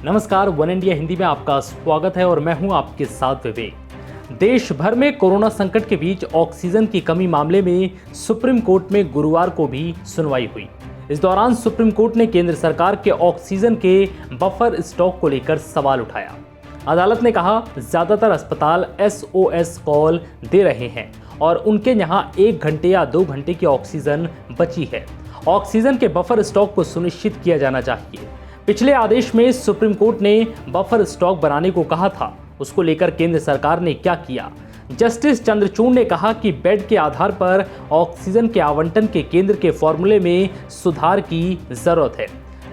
नमस्कार, one India Hindi में आपका स्वागत है और मैं हूं आपके साथ विवेक। देश भर में कोरोना संकट के बीच ऑक्सीजन की कमी मामले में सुप्रीम कोर्ट में गुरुवार को भी सुनवाई हुई। इस दौरान सुप्रीम कोर्ट ने केंद्र सरकार के ऑक्सीजन के बफर स्टॉक को लेकर सवाल उठाया। अदालत ने कहा, ज्यादातर अस्पताल SOS कॉल दे रहे हैं और उनके यहां 1 घंटे या 2 घंटे की ऑक्सीजन बची है। ऑक्सीजन के बफर स्टॉक को सुनिश्चित किया जाना चाहिए। पिछले आदेश में सुप्रीम कोर्ट ने बफर स्टॉक बनाने को कहा था, उसको लेकर केंद्र सरकार ने क्या किया? जस्टिस चंद्रचूड़ ने कहा कि बेड के आधार पर ऑक्सीजन के आवंटन के केंद्र के फॉर्मूले में सुधार की जरूरत है।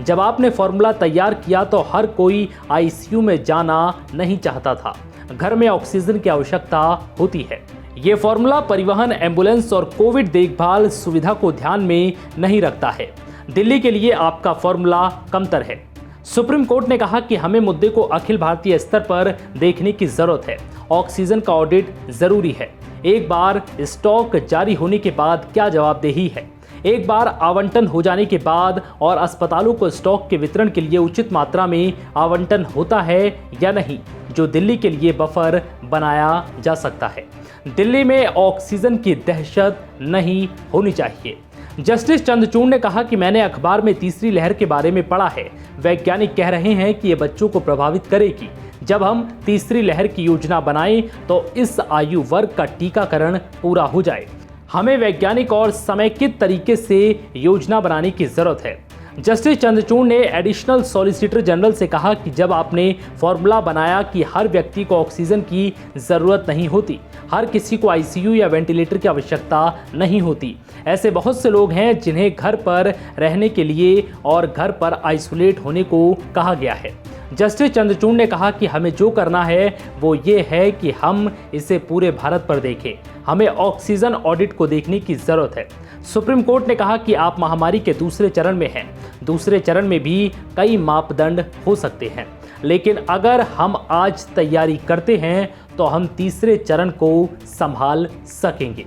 जब आपने फॉर्मूला तैयार किया तो हर कोई ICU में जाना नहीं चाहता था। घर में ऑक्सीजन की आवश्यकता होती है। ये फॉर्मूला परिवहन, एम्बुलेंस और कोविड देखभाल सुविधा को ध्यान में नहीं रखता है। दिल्ली के लिए आपका फॉर्मूला कमतर है। सुप्रीम कोर्ट ने कहा कि हमें मुद्दे को अखिल भारतीय स्तर पर देखने की जरूरत है। ऑक्सीजन का ऑडिट जरूरी है। एक बार स्टॉक जारी होने के बाद क्या जवाबदेही है? एक बार आवंटन हो जाने के बाद और अस्पतालों को स्टॉक के वितरण के लिए उचित मात्रा में आवंटन होता है या नहीं, जो दिल्ली के लिए बफर बनाया जा सकता है। दिल्ली में ऑक्सीजन की दहशत नहीं होनी चाहिए। जस्टिस चंद्रचूड़ ने कहा कि मैंने अखबार में तीसरी लहर के बारे में पढ़ा है। वैज्ञानिक कह रहे हैं कि ये बच्चों को प्रभावित करेगी। जब हम तीसरी लहर की योजना बनाएं तो इस आयु वर्ग का टीकाकरण पूरा हो जाए। हमें वैज्ञानिक और समेकित तरीके से योजना बनाने की जरूरत है। जस्टिस चंद्रचूड़ ने एडिशनल सॉलिसिटर जनरल से कहा कि जब आपने फॉर्मूला बनाया कि हर व्यक्ति को ऑक्सीजन की ज़रूरत नहीं होती, हर किसी को ICU या वेंटिलेटर की आवश्यकता नहीं होती। ऐसे बहुत से लोग हैं जिन्हें घर पर रहने के लिए और घर पर आइसोलेट होने को कहा गया है। जस्टिस चंद्रचूड़ ने कहा कि हमें जो करना है वो ये है कि हम इसे पूरे भारत पर देखें। हमें ऑक्सीजन ऑडिट को देखने की ज़रूरत है। सुप्रीम कोर्ट ने कहा कि आप महामारी के दूसरे चरण में हैं। दूसरे चरण में भी कई मापदंड हो सकते हैं, लेकिन अगर हम आज तैयारी करते हैं तो हम तीसरे चरण को संभाल सकेंगे।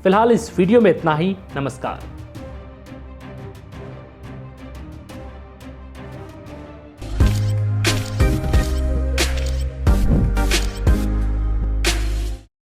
फिलहाल इस वीडियो में इतना ही। नमस्कार।